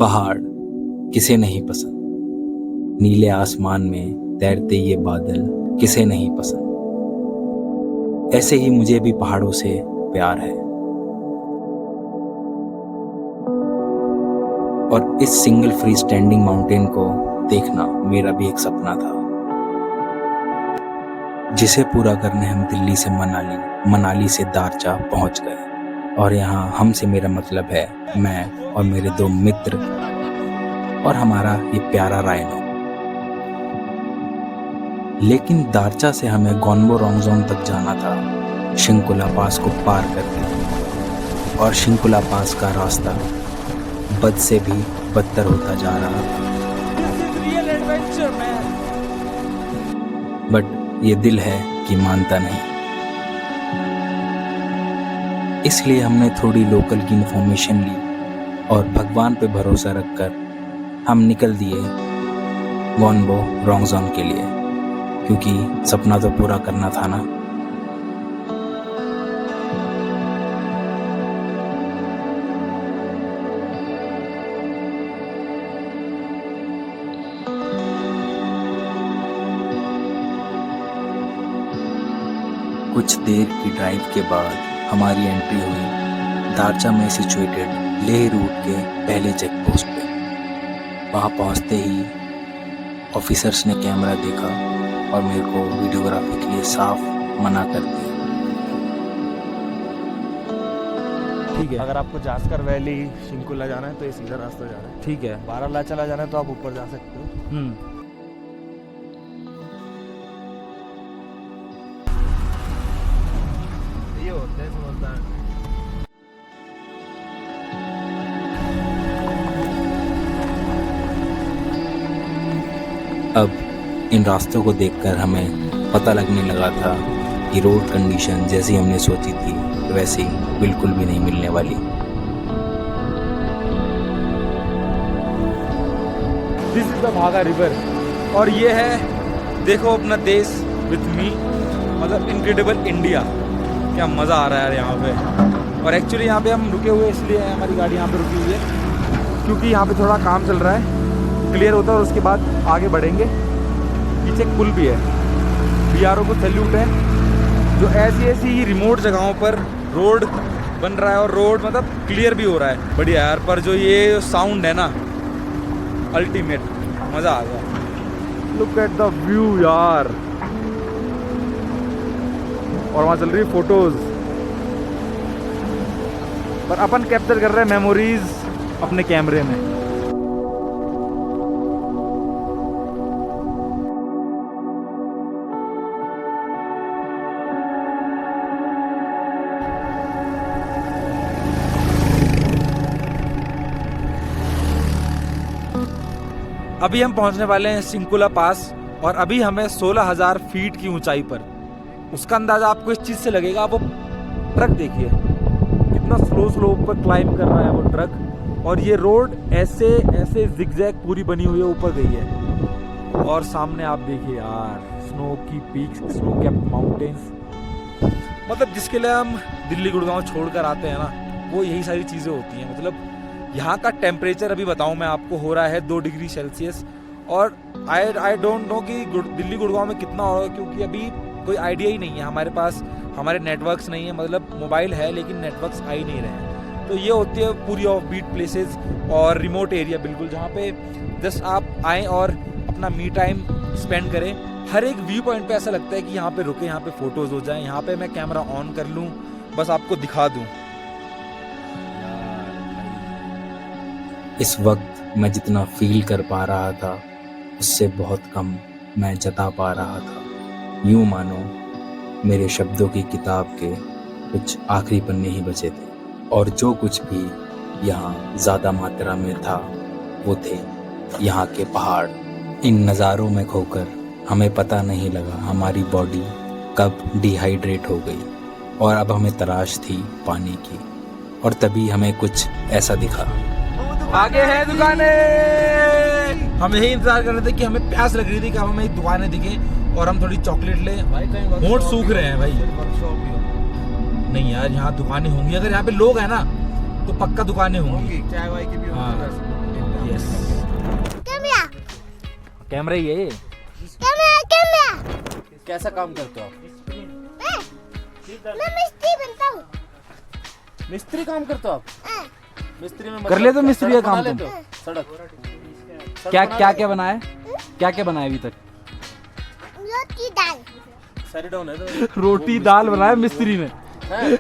पहाड़ किसे नहीं पसंद, नीले आसमान में तैरते ये बादल किसे नहीं पसंद। ऐसे ही मुझे भी पहाड़ों से प्यार है और इस सिंगल फ्री स्टैंडिंग माउंटेन को देखना मेरा भी एक सपना था, जिसे पूरा करने हम दिल्ली से मनाली से दारचा पहुंच गए। और यहाँ हम से मेरा मतलब है मैं और मेरे 2 मित्र और हमारा ये प्यारा राइनो। लेकिन दारचा से हमें गॉनबो रोंगजोंग तक जाना था, शिंकुला पास को पार करके। और शिंकुला पास का रास्ता बद से भी बदतर होता जा रहा था। बट ये दिल है कि मानता नहीं, इसलिए हमने थोड़ी लोकल की इन्फॉर्मेशन ली और भगवान पे भरोसा रखकर हम निकल दिए गॉनबो रोंगजोंग के लिए, क्योंकि सपना तो पूरा करना था ना। कुछ देर की ड्राइव के बाद हमारी एंट्री हुई दारचा में सिचुएटेड लेह रूट के पहले चेक पोस्ट पे। वहाँ पहुँचते ही ऑफिसर्स ने कैमरा देखा और मेरे को वीडियोग्राफी के लिए साफ मना कर दिया। ठीक है, अगर आपको जास्कर वैली शिंकुला जाना है तो ये सीधा रास्ता जा रहा है। ठीक है, बारालाचा जाना है तो आप ऊपर जा सकते हो। ये होते हैं समझदार। अब इन रास्तों को देखकर हमें पता लगने लगा था कि रोड कंडीशन जैसी हमने सोची थी वैसी बिल्कुल भी नहीं मिलने वाली। दिस इज द भागा रिवर और ये है, देखो अपना देश विथ मी, मतलब इनक्रेडिबल इंडिया। क्या मज़ा आ रहा है यहाँ पे। और एक्चुअली यहाँ पे हम रुके हुए इसलिए हैं, हमारी गाड़ी यहाँ पे रुकी हुई है क्योंकि यहाँ पे थोड़ा काम चल रहा है, क्लियर होता है और उसके बाद आगे बढ़ेंगे। पीछे एक पुल भी है। BRO को सैल्यूट है जो ऐसी ही रिमोट जगहों पर रोड बन रहा है और रोड मतलब क्लियर भी हो रहा है। बढ़िया यार, पर जो ये साउंड है ना, अल्टीमेट, मज़ा आ गया। लुक एट द व्यू यार। और वहाँ चल रही है फोटोज, पर अपन कैप्चर कर रहे हैं मेमोरीज अपने कैमरे में। अभी हम पहुंचने वाले हैं शिंकुला पास और अभी हमें 16,000 फीट की ऊंचाई पर। उसका अंदाजा आपको इस चीज़ से लगेगा, वो ट्रक देखिए कितना स्लो ऊपर क्लाइंब कर रहा है वो ट्रक। और ये रोड ऐसे जिगजैग पूरी बनी हुई है, ऊपर गई है। और सामने आप देखिए यार, स्नो की पीक्स, स्नो कैप्ड माउंटेन्स। मतलब जिसके लिए हम दिल्ली गुड़गांव छोड़कर आते हैं ना, वो यही सारी चीज़ें होती हैं। मतलब यहाँ का टेम्परेचर अभी बताऊँ मैं आपको, हो रहा है 2 डिग्री सेल्सियस। और आई डोंट नो कि दिल्ली गुड़गांव में कितना होगा, क्योंकि अभी कोई आइडिया ही नहीं है हमारे पास। हमारे नेटवर्क्स नहीं है, मतलब मोबाइल है लेकिन नेटवर्क्स आ ही नहीं रहे हैं। तो ये होती है पूरी ऑफ बीट प्लेसेस और रिमोट एरिया बिल्कुल, जहाँ पे जस्ट आप आएँ और अपना मी टाइम स्पेंड करें। हर एक व्यू पॉइंट पे ऐसा लगता है कि यहाँ पे रुके, यहाँ पे फोटोज़ हो जाएँ, यहाँ पे मैं कैमरा ऑन कर लूँ, बस आपको दिखा दूँ। इस वक्त मैं जितना फील कर पा रहा था उससे बहुत कम मैं जता पा रहा था। यूँ मानो मेरे शब्दों की किताब के कुछ आखिरी पन्ने ही बचे थे और जो कुछ भी यहाँ ज़्यादा मात्रा में था वो थे यहाँ के पहाड़। इन नज़ारों में खोकर हमें पता नहीं लगा हमारी बॉडी कब डिहाइड्रेट हो गई और अब हमें तलाश थी पानी की। और तभी हमें कुछ ऐसा दिखा। आगे है दुकानें। हम यही इंतजार कर रहे थे कि हमें प्यास लग रही थी कि अब हमें दुकानें दिखे और हम थोड़ी चॉकलेट लें। होंठ सूख रहे हैं भाई। नहीं यार, यहाँ दुकानें होंगी, अगर यहाँ पे लोग हैं ना तो पक्का दुकानें होंगी। चाय वाय की भी। हाँ। यस कैमरा कैमरा ही है ये। कैमरा कैसा काम करते हो आप? मैं मिस्त्री बनता हूँ। मिस्त्री काम करते हो आप? मिस्त्री में मतलब कर ले तो मिस्त्री का सड़क बना काम लेते तुम। हो? सड़क क्या बना क्या लेते क्या बनाया है? क्या क्या बनाया अभी तक? रोटी दाल। हो? सैरी डाउन है तो रोटी दाल बनाया मिस्त्री ने। हैं?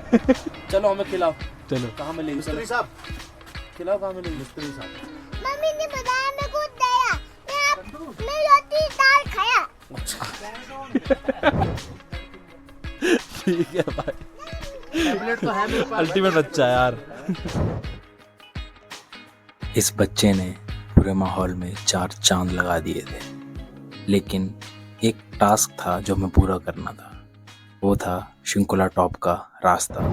चलो हमें खिलाओ। चलो कहाँ मिलेगी मिस्त्री साहब? खिलाओ, कहाँ मिलेगी मिस्त्री साहब? मम्मी ने बताया मेरे को दिया। मैं रोटी दाल खाया। ठीक है भाई, तो है अल्टीमेट बच्चा है यार। इस बच्चे ने पूरे माहौल में 4 चांद लगा दिए थे, लेकिन एक टास्क था जो हमें पूरा करना था। वो था शिंकुला टॉप का रास्ता।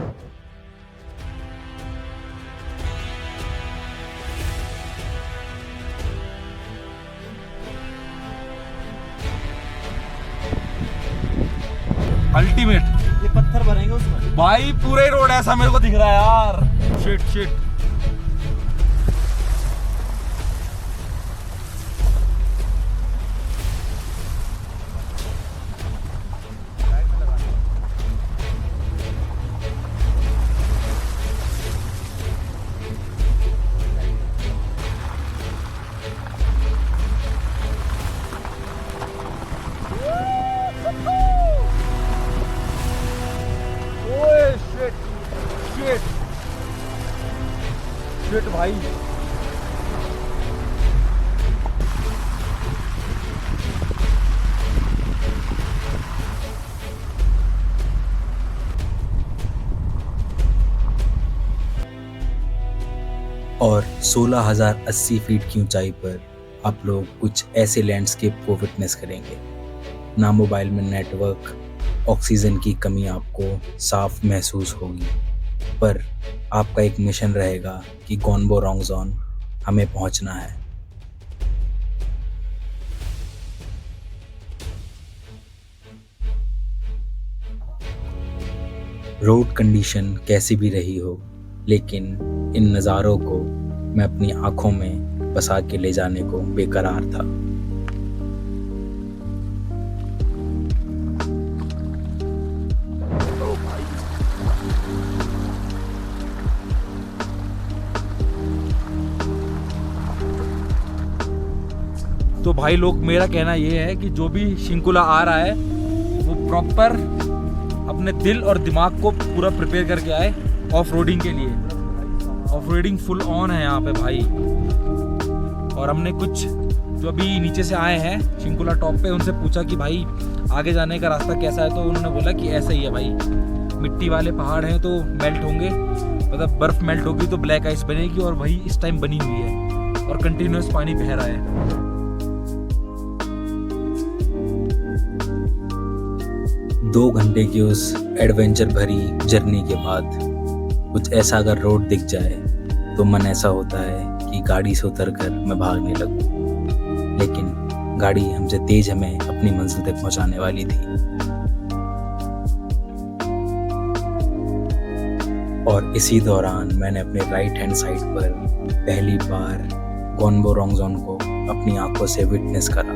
अल्टीमेट। ये पत्थर भरेंगे उसमें। भाई पूरा ही रोड ऐसा मेरे को दिख रहा है यार। Shit shit. शिट भाई, और 16,080 फीट की ऊंचाई पर आप लोग कुछ ऐसे लैंडस्केप को विटनेस करेंगे। ना मोबाइल में नेटवर्क, ऑक्सीजन की कमी आपको साफ महसूस होगी, पर आपका एक मिशन रहेगा कि गोनबो रोंगजोन हमें पहुंचना है। रोड कंडीशन कैसी भी रही हो, लेकिन इन नज़ारों को मैं अपनी आंखों में बसा के ले जाने को बेकरार था। तो भाई लोग, मेरा कहना ये है कि जो भी शिंकुला आ रहा है वो प्रॉपर अपने दिल और दिमाग को पूरा प्रिपेयर करके आए ऑफ रोडिंग के लिए। ऑफ रोडिंग फुल ऑन है यहाँ पे भाई। और हमने कुछ जो अभी नीचे से आए हैं शिंकुला टॉप पे, उनसे पूछा कि भाई आगे जाने का रास्ता कैसा है, तो उन्होंने बोला कि ऐसा ही है भाई, मिट्टी वाले पहाड़ हैं तो मेल्ट होंगे, मतलब बर्फ़ मेल्ट होगी तो ब्लैक आइस बनेगी, और वही इस टाइम बनी हुई है और कंटिन्यूस पानी बह रहा है। 2 घंटे की उस एडवेंचर भरी जर्नी के बाद कुछ ऐसा अगर रोड दिख जाए तो मन ऐसा होता है कि गाड़ी से उतरकर मैं भागने लगूं, लेकिन गाड़ी हमसे तेज हमें अपनी मंजिल तक पहुंचाने वाली थी। और इसी दौरान मैंने अपने राइट हैंड साइड पर पहली बार गोनबो रोंगजोन को अपनी आंखों से विटनेस करा।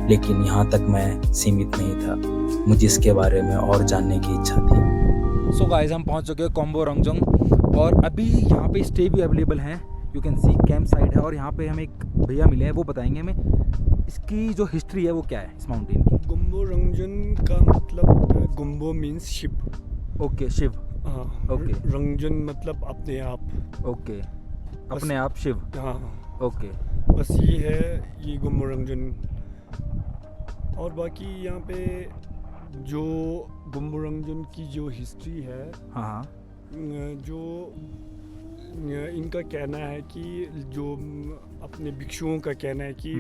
लेकिन यहाँ तक मैं सीमित नहीं था, मुझे इसके बारे में और जानने की इच्छा थी। सो गाइस, हम पहुंच चुके हैं गोनबो रोंगजोंग, और अभी यहाँ पे स्टे भी अवेलेबल हैं। You can see camp site है, और यहाँ पे हमें एक भैया मिले हैं, वो बताएंगे हमें इसकी जो हिस्ट्री है वो क्या है इस माउंटेन की। गोनबो रोंगजोन का मतलब होता है, गोनबो मीन्स शिव। ओके, शिव। हाँ, ओके। रोंगजोन मतलब अपने आप। ओके, अपने आप शिव। हाँ, ओके, बस ये है, ये गोनबो रोंगजोन। और बाकी यहाँ पे जो गोनबो रोंगजोन की जो हिस्ट्री है, हाँ हाँ, जो इनका कहना है कि जो अपने भिक्षुओं का कहना है कि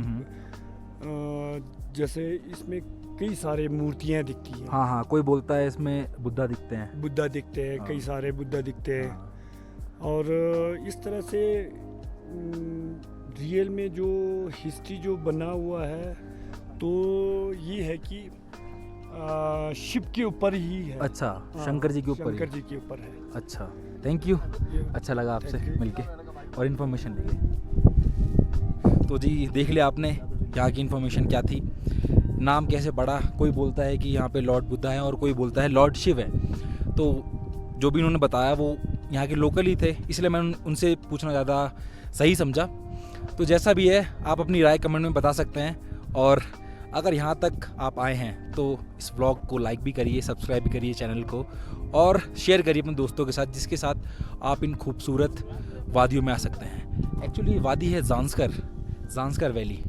जैसे इसमें कई सारे मूर्तियाँ दिखती हैं। हाँ हाँ, कोई बोलता है इसमें बुद्धा दिखते हैं। बुद्धा दिखते हैं, हाँ। कई सारे बुद्धा दिखते हैं। हाँ। और इस तरह से रियल में जो हिस्ट्री जो बना हुआ है, तो ये है कि शिव के ऊपर ही है। अच्छा, हाँ, शंकर जी के ऊपर शंकर ही। जी के ऊपर है। अच्छा, थैंक यू। ये- अच्छा लगा आपसे Thank you. मिलके और इन्फॉर्मेशन लेके। तो जी देख लिया आपने यहाँ की इन्फॉर्मेशन क्या थी, नाम कैसे पड़ा। कोई बोलता है कि यहाँ पे लॉर्ड बुद्धा है और कोई बोलता है लॉर्ड शिव है। तो जो भी उन्होंने बताया वो यहाँ के लोकल ही थे, इसलिए मैं उनसे पूछना ज़्यादा सही समझा। तो जैसा भी है आप अपनी राय कमेंट में बता सकते हैं, और अगर यहाँ तक आप आए हैं तो इस व्लॉग को लाइक भी करिए, सब्सक्राइब भी करिए चैनल को, और शेयर करिए अपने दोस्तों के साथ जिसके साथ आप इन खूबसूरत वादियों में आ सकते हैं। एक्चुअली वादी है ज़ांस्कर वैली।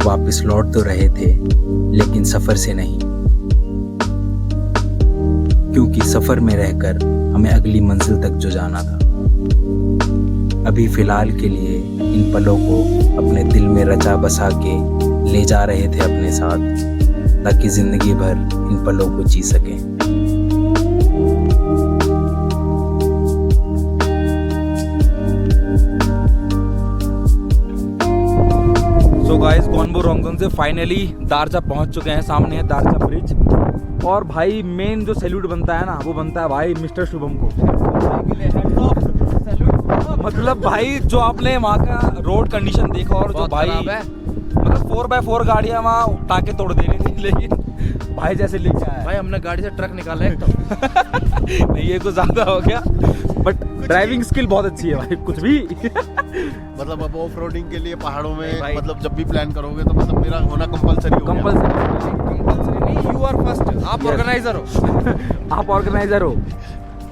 वापस लौट तो रहे थे लेकिन सफर से नहीं, क्योंकि सफर में रहकर हमें अगली मंजिल तक जो जाना था। अभी फिलहाल के लिए इन पलों को अपने दिल में रचा बसा के ले जा रहे थे अपने साथ, ताकि जिंदगी भर इन पलों को जी सकें। सो गाइस गॉनबो रॉन्गजन से फाइनली दारचा पहुंच चुके हैं। सामने है दारचा ब्रिज, और भाई मेन जो सैल्यूट बनता है ना वो बनता है भाई मिस्टर शुभम को। मतलब भाई जो आपने वहाँ का रोड कंडीशन देखा, और जो भाई मतलब 4x4 गाड़ियाँ वहाँ उठा के तोड़ दे रही थी, लेकिन भाई जैसे लेके आया भाई हमने गाड़ी से ट्रक निकाला है तो। नहीं ये कुछ ज्यादा हो गया, बट ड्राइविंग स्किल बहुत अच्छी है भाई। कुछ भी मतलब अब ऑफ रोडिंग के लिए पहाड़ों में मतलब जब भी प्लान करोगे तो मतलब मेरा होना कंपलसरी हो गया। कंपलसरी नहीं, यू आर फर्स्ट, आप ऑर्गेनाइजर हो। आप ऑर्गेनाइजर हो,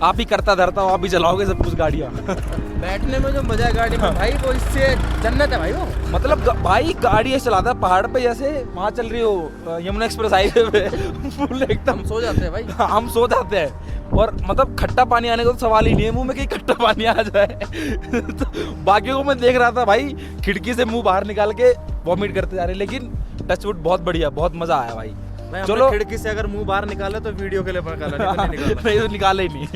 आप ही करता धरता हो, आप ही चलाओगे सब कुछ गाड़ियाँ। बैठने में जो मजा है गाड़ी में भाई, वो इससे जन्नत है भाई वो। मतलब भाई गाड़ी ऐसे चलाता है पहाड़ पे, जैसे वहाँ चल रही हो यमुना एक्सप्रेस हाईवे पे, फुल एकदम सो जाते हैं भाई। हम सो जाते हैं, और मतलब खट्टा पानी आने का तो सवाल ही नहीं है मुंह में कि खट्टा पानी आ जाए। तो बाकियों को मैं देख रहा था भाई खिड़की से मुंह बाहर निकाल के वॉमिट करते जा रहे, लेकिन टचवुड बहुत बढ़िया, बहुत मजा आया भाई। चलो खिड़की से अगर मुंह बाहर निकाले तो वीडियो के लिए निकाला, नहीं तो निकाले ही नहीं।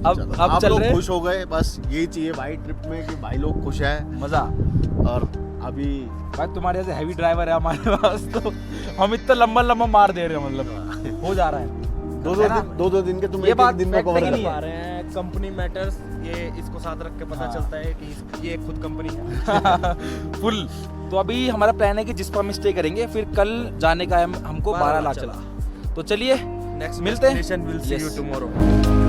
अब आप चल लोग रहे खुश हो गए, बस यही चाहिए भाई ट्रिप में कि भाई लोग खुश हैं। मजा। और अभी भाई तुम्हारे जैसे हैवी ड्राइवर है हमारे पास, तो हम इतना लंबा मार दे रहे हैं, मतलब हो जा रहा है। दो दिन के तुम ये एक बात दिन में कवर नहीं कर है। पा रहे हैं। कंपनी मैटर्स, ये इसको साथ रख के पता चलता है कि ये खुद कंपनी है। फुल। तो अभी हमारा प्लान है कि जिस पर हम स्टे करेंगे, फिर कल जाने का है हमको 12 लाख चला। तो चलिए नेक्स्ट मिलते हैं। Destination will see you Yes. Tomorrow.